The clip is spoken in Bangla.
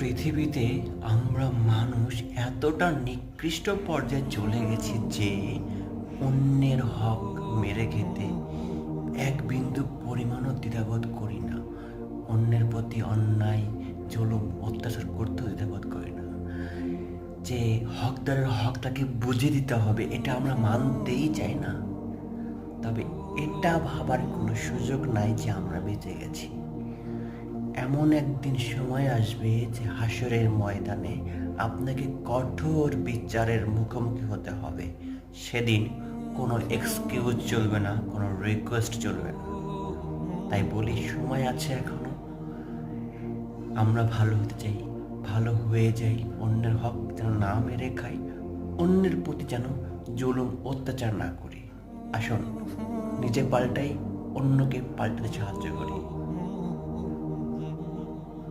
পৃথিবীতে আমরা মানুষ এতটা নিকৃষ্ট পর্যায়ে চলে গেছি যে অন্যের হক মেরে খেতে এক বিন্দু পরিমাণও দ্বিধাবোধ করি না। অন্যের প্রতি অন্যায় জুলুম অত্যাচার করতেও দ্বিধাবোধ করি না। যে হকদারের হকটাকে বুঝিয়ে দিতে হবে এটা আমরা মানতেই চাই না। তবে এটা ভাবার কোনো সুযোগ নাই যে আমরা বেঁচে গেছি। এমন একদিন সময় আসবে যে হাসরের ময়দানে আপনাকে কঠোর বিচারের মুখোমুখি হতে হবে। সেদিন কোনো এক্সকিউজ চলবে না, কোনো রিকোয়েস্ট চলবে না। তাই বলি, সময় আছে এখনো। আমরা ভালো হতে চাই, ভালো হয়ে যাই, অন্যের হক যেন না মেরে খাই, অন্যের প্রতি যেন জুলুম অত্যাচার না করি। আসুন নিজে পাল্টাই, অন্যকে পাল্টাতে সাহায্য করি।